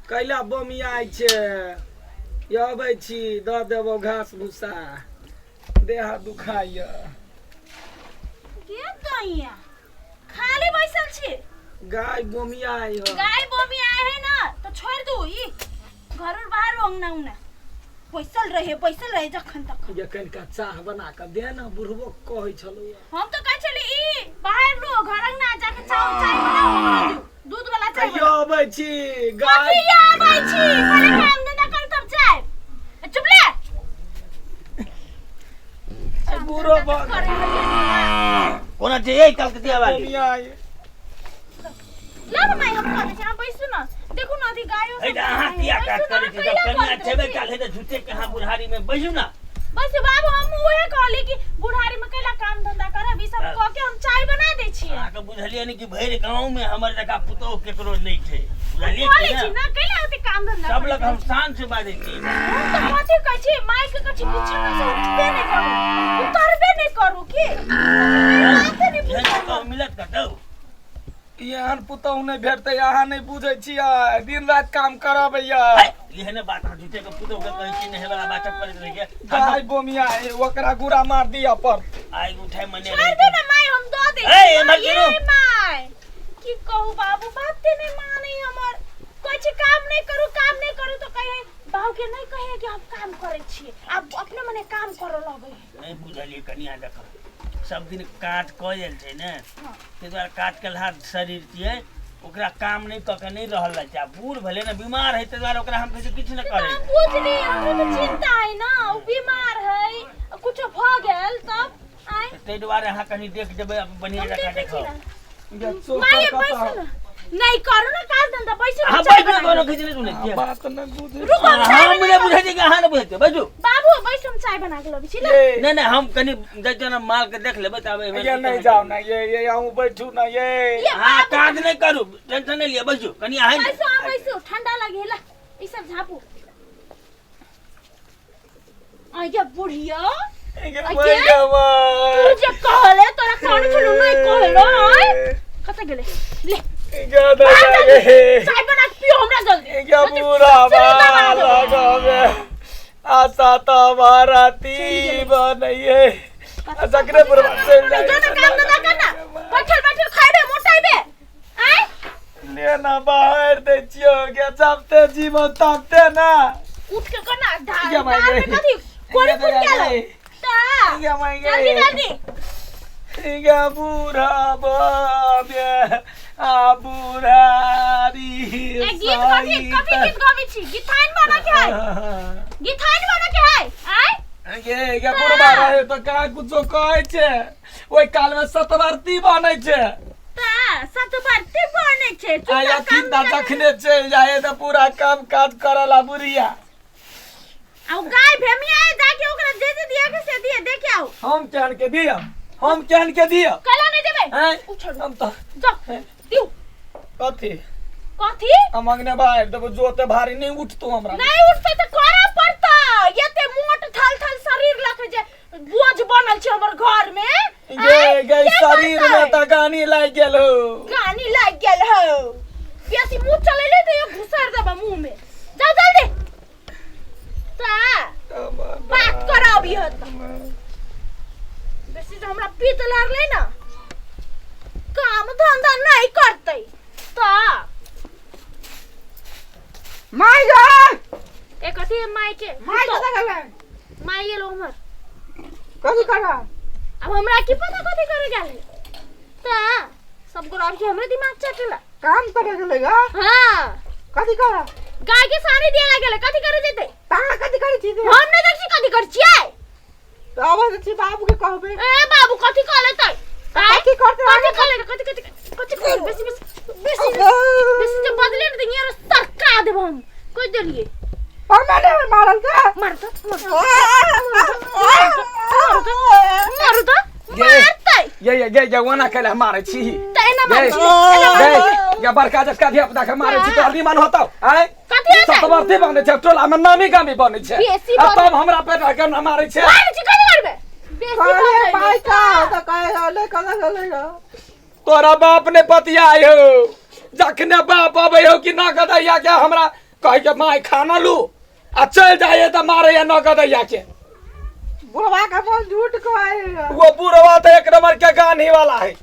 कैला बमियाइ छै अबै छी दऽ देबो घास भूसा देह दुखाइए के गइया खाली बैसल छी गाय बमियाइ है गाय बोमी आए है ना तो छोड़ दू ई घर और बाहर अंगना उंगना बैसल रहे जखन तक ये कनिका चाह बना के दे ना बुढ़बो कहै छलो हम तो कहै छली ई बाहर लो घर अंगना जाके चाय बनाओ दूध वाला चाय यो अबै छी गाय कथी आबै छी पहले काम धंधा कर तब चाय चुप ले बुढ़ो कोना जे यही कलकतिया वाली बमियाइ ला माई हम कहै छी हम बैसू ना देखू ना अथी गायो ए हां किया काट करे छी जब कन्या छेबे काले त झूठे कहां बुढ़ारी में बैसू ना बस बाबू हम ओहे कहली कि बुढ़ारी में कैला काम धंधा करब ई सब कह के हम चाय बना दै छी आ के बुझलिए नहीं कि भैर गांव में हमर जगह पुतो केकरो नहीं छै बुझलिए कहली कि छी ना कैला अथी काम धंधा सब लोग हम शान से बाजै छी हम तो कथी कहै छी माई के कछु पूछना से उठबे नहीं करू उतरबे नहीं करू की बाते नहीं ये तो मिलत कतौ एहन पुतहु नहीं भेटतै अहाँ नहीं बुझै छियै दिन रात काम करबैया एहने बात झूठे के पुतो के कहै छी नहीं वाला बात पर रह गाय बमियाइ ओकरा गुड़ा मार दिया पर आई उठाए मने छोड़ दे ना माई हम दो दे ए मत गिरो माई की कहू बाबू बाते नहीं माने हमर कुछ काम नहीं करू तो कहे बाबू के नहीं कहे कि हम काम करे छी आप अपने मने काम करो लगै नहीं बुझलिए कनिया देख सब दिन काट कयल छै ने ते द्वारा काट के हाथ शरीर छियै ओकरा काम नहीं क के नहीं रहल छै बूढ़ भले ना बीमार है ते द्वारा ओकरा हम कहि किछ न करे बुझली हमरो तो चिंता है ना वो बीमार है कुछ भ गेल तब आइ ते द्वारा अहाँ कनी देख देबै बढ़िया जगह देखो माई बैसो ना नहीं करू ना काम धंधा बैसो हां बैठ कोनो किछ नहीं सुने छियै बात न बुझै रुको हम ने बुझै छी कि अहाँ न बुझै बैठो बाबू बैसो हम चाय बना के लबी छी ना नहीं हम कनी जजना माल के देख लेबै तबे ये नहीं जाओ ना ये आऊं बैठू ना ये हां काज नहीं करू टेंशन नहीं लिया बैठो कनी आइ बैसो ठंडा लगे ला ई सब झापू आया बुढ़िया तुझे कहले तोरा कान छलु नहीं कहलो आय कत गेले ले ज्यादा लागे चाय बना के पियो हमरा जल्दी क्या बुरा वाला गावे आशा तो हमारा ती बनइए सकरे बुरा से जो ना काम ना करना बैठल खाइबे मोटाइबे आय लेना बाहर दे छियो के जापते जीवन तापते ना उठ के करना ढाल क्या माय गए कथी कोरी फुट गेल ता क्या माय जल्दी गए जल्दी क्या बुरा बाबे आ बुरारी ए गीत कथी गीत गाबै छी गीताइन बना के है आय ये क्या बुरा रहे तो का कुछो कहै छै ओइ काल में सतवर्ती बनै छै ता सतवर्ती बनै छै आया चिंता जखने चल जाए तो पूरा काम काज करला बुढ़िया आ गाय भेमिया जाके ओकरा दे दिया के से दिए देखे आओ हम केहन के दिया कला नहीं देबे हैं उछड़ हम तो जा दियो कथी हम अगने बाहर देबो जोते भारी नहीं उठतो हमरा नहीं उठते तो करा पड़ता येते मोट थल शरीर लख जे बोझ बनल छै हमर घर में ये गई शरीर में त गानी लाग गेल हो बेसी मुंह चलेले तो ये घुसर देबा मुंह में जा जल्दी ता बात कराबी हत बेसी जो हमरा पीत लागले ना काम धंधा नहीं करते ता माय गा ए कथी माई के माय कथा गले माई गेलो हमर कथी करा अब हमरा की पता कथी करे गेल ता सब गोरा के हमरे दिमाग चटला काम करे गेलेगा हां कथी करा गाय के साड़ी दिया गेले कथी करे जेते ता कथी करी छी हम नहीं देखी कथी कर छियै तो आवाज छी बाबू के कहबे ए बाबू कथी कहले तै कथी करते कथी बेसी जो बदले न दिया सरका देब हम कोई देलिए पर मैंने मारल का मार तो मारतै ये वना केला मारे छी तै ना ये या बड़का जटका धिया पुता के मारे छी तो हल्दी मान होतौ आय कथी होतै सतवर्ती बने छै टोला में नामी गामी बने छै आ तब हमरा पे के न मारे छै मारे छी कथी करबे बेसी भाई का तो कहे ले कला ले तोरा बाप ने पतिया आयो जखने बाप आबै हो कि ना कदैया के हमरा कह के माय खाना लू आ चल जाइए तो मारे या नगदैया के। बुढ़वा का बोल झूठ कहे। वो बुढ़वा तो एक नंबर के गानी वाला है,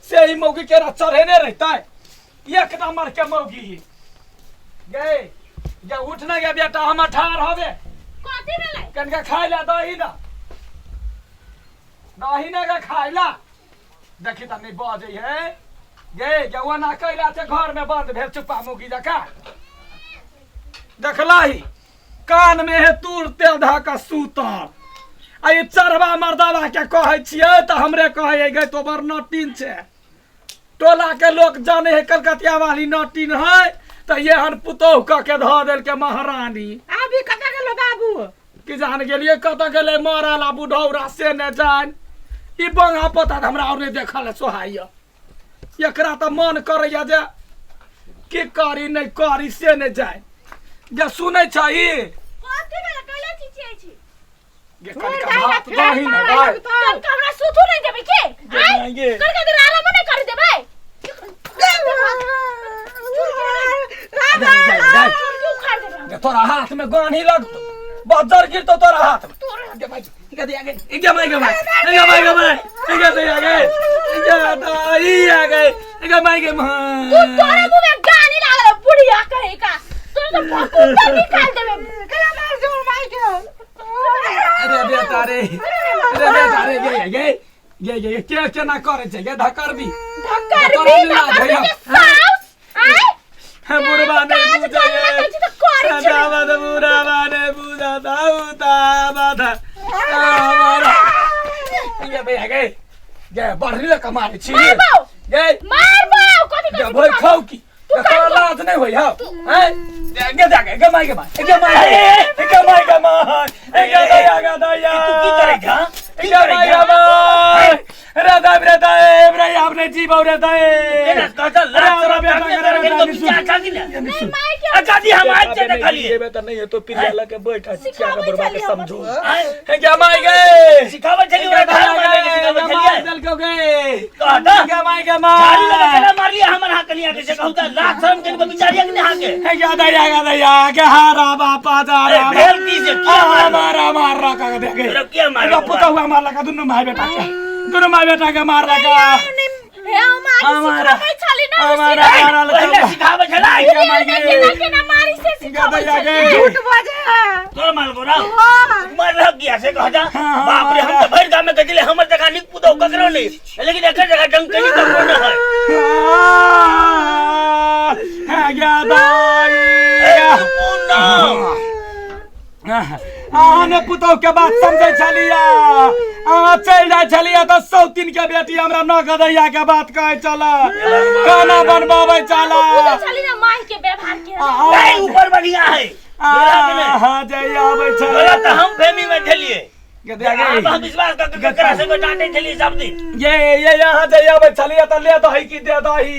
से ही मौगी के ना चढ़ेने रहता है, एक नंबर के मौगी गए। ये उठना गया बेटा हम ठार होवे कथी भेलै कनका खाई ला दही ना का खाई ला। देखी त नहीं बजे है गे जवाना कैला थे घर में बंद भेल चुप्पा मुगी जका देखला ही कान में है तुरते धा सूतर आ ये चरवा मर्दावा के कहे छिए त हमरे कहे गए तो बर नटीन छे। टोला के लोग जाने है कलकतिया वाली नटीन है तो ये हन पुतोह क के ध देल के महारानी। अभी कता गेलो बाबू कि जान गेलिए कत गेले मरला बुढ़ौरा से ने जान ई बंगा पता हमरा और ने देखल सोहाय एकरा त मन करैया जे की करी नहीं करी से ने जाय जे सुनै छही कथी भेलै कैला चिचियै छी गे कनका भात दही न भाई कनका हमरा सुतू नहीं देबै के गे कनका देर आराम नहीं कर देबै गे तोरा हाथ में गानी लगतो बजर गिर तो तोरा हाथ में गे भाई गे दे आगे गे माई गे माई गे माई गे माई गे दे आगे गे दाई आगे गे माई गे माई तू तोरे मुंह में गानी लागल बुढ़िया कहे का तू तो फकुटा निकाल देबे कला मार जोर माई के। अरे बेटा रे अरे बेटा रे गे के केना करे छे गे धकर भी धक्कर भी धक्कर के सास आय बुढ़वा ने बुझाए दावा द बुढ़वा ने बुझा दाऊता बाधा हमारा ये भैया गे बढ़री ले कमाए छी गे मार बाऊ कथी गे भाई खाओ की तोरा लाज नहीं होई हां हैं गे जाके गे माई गे दया तू की करेगा रे आपने जीव और रहता है कहता लाख करके तो क्या चाहती ना नहीं माई के आजादी हम आज से देखलिए बेटा नहीं है तो फिर वाला के बैठा क्या का बर्बाद के समझो हैं? है क्या माई गए सिखावे चली और धार मारने के सिखावे चलिए दल को गए कहता क्या माई के झाड़ी लगा माई चला मार लिया हमर हां कलिया के से कहता लाख शर्म के बेचारिया के हां के है क्या दया के हारा बापा जा रहा भेल की से क्या हमारा मार रहा का देखे तेरा क्या मार एगो पुता हुआ मार लगा दोनों माई बेटा के दोनों माई बेटा के मार लगा हमारा छाली ना हमारा मारा पहले सिखावे चला क्या माई गए के ना मारी से सिखावे झूठ बजे तोर माल गोरा मर रह गया से कहता बाप रे हम तो भर गांव में कदिले हमर जगह निक पुतो ककरो नहीं लेकिन एक जगह डंकनी ककरो न है क्या दाई आने पुतौ के बात समझे छलिया चल जाय छलिया तो सौतीन के बेटी हमरा नगदैया के बात कहे चला खाना बनबावे चला छाली ना माई के व्यवहार के नहीं ऊपर बढ़िया है हां जय आवे बोला छला तो हम फेमी में ढलिए के आप हम विश्वास करके ककरा से डांटे चली सब दिन ये यहाँ जय आवे छलिया त ले दही की दे दही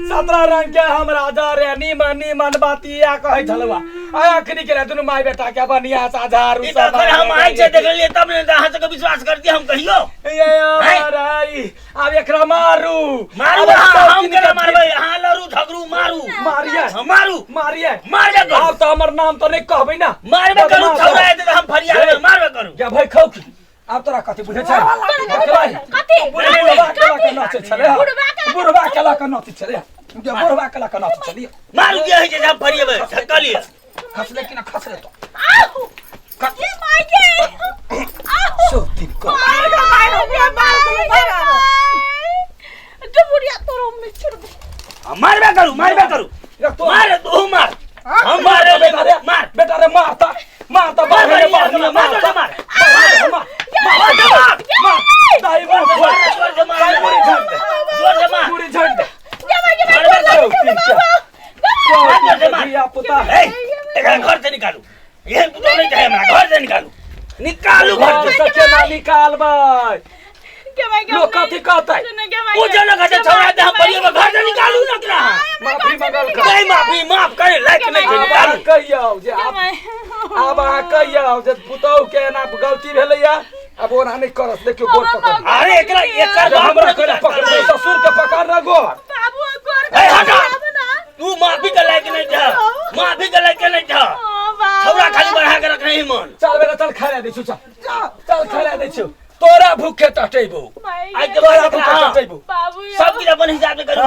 17 रंग के हम राजा रे नीमन बातिया कहे छलवा आखरी के दुनु माई बेटा के बनिया साझारू ई तो फिर हम आज से देख लिए तब ने अहां से विश्वास कर दिया हम कहियो ये हमाराई अब एकरा मारू हम केना मारबै अहां लरू झगरू मारू मारिए मारबे करू अब तो हमर नाम तो नहीं कहबै ना मारबे करू छौरा है तो हम फरियाद में मारबे करू क्या भाई खाऊ की अब तोरा कथि बुझे छै कथी बुढ़वा के नाचे छले बुढ़वा के नाचे छले जे बुढ़वा के नाचे छलिए मारू के है जे हम फरियाद में धक्कलिए खसले कि ना खसले तो आऊ ये माई के आऊ सो दिन को तो बुढ़िया तोरो में छोड़ दे मारबे करू मार तू मार हम मारे बेटा रे मारता दाई पूरी झंड दे पुता घर से निकालू ये पुतो नहीं चाहे हमरा घर से निकालू घर से सच्चे ना निकाल भाई लोग कथी कहते वो जन घर से छोड़ा दे हम परियो में घर से निकालू ना तोरा माफी मंगल नहीं माफ करे लायक नहीं छै निकालू कहियो जे अब अहाँ कहियो जे पुतौ के ना गलती भेलैया अब ओना नहीं करस देखियो गोर पकड़ अरे एकरा एकर हमरा करे पकड़ ससुर के पकड़ ना गोर बाबू गोर ए हटा तू माफी के लायक नहीं छै माफी के खेला दे छु चल खेला दे छु तोरा भूखे टटेबो भाई आज के तोरा बाद भूखे टटेबो बाबू सब चीज अपन हिसाब से करू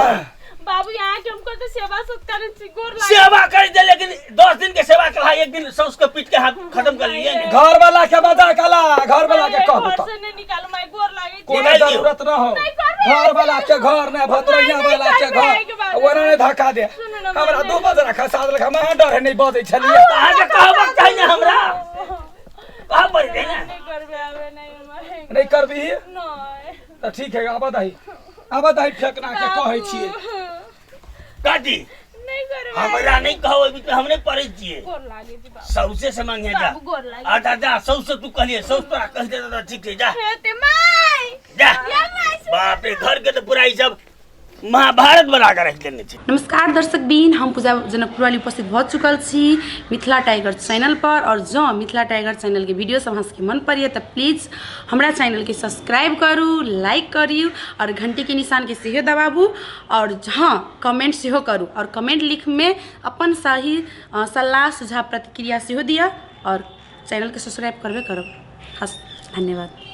बाबू यहाँ के हमको तो सेवा सत्कार गोर लागे सेवा कर दे लेकिन 10 दिन के सेवा करा एक दिन सौस को पीट के हाथ खत्म कर लिए घर वाला के बता कला घर वाला के कह घर बता से नहीं निकालो मैं गोर लागे कोई जरूरत न हो घर वाला के घर ने भतरैया वाला के घर ओना ने धक्का दे हमरा 2 बजे रखा साथ लखा मैं डर नहीं बजे छलिए कहां के कहबक चाहिए हमरा कहां पर दे ना नहीं करबे आवे नहीं नहीं करबी नहीं तो ठीक है अब दाई फेंकना के कहै छिए काटी नहीं करबे हमरा नहीं कहो अभी तो हमने पढ़े छिए गोर लागे जी बाबू सौसे से मांगे जा बाबू गोर लागे अच्छा जा सौस से तू कहलिए सौस तोरा कह दे तो ठीक है जा हे ते माई जा या माई बाप रे घर के तो पूरा ही सब महाभारत बना कर रख देने छी नमस्कार दर्शक बीन हम पूजा जनकपुर वाली उपस्थित भऽ चुकल छी मिथिला टाइगर चैनल पर और जँ मिथिला टाइगर चैनल के वीडियो सब अहाँके मन पड़िए तऽ प्लीज हमरा चैनल के सब्सक्राइब करू लाइक करियौ और घंटी के निशान के सेहो दबाबू और हाँ कमेंट सेहो करू और कमेंट लिख में अपन सही सलाह सुझाव प्रतिक्रिया सेहो दिया और चैनल के सब्सक्राइब करबे करब धन्यवाद।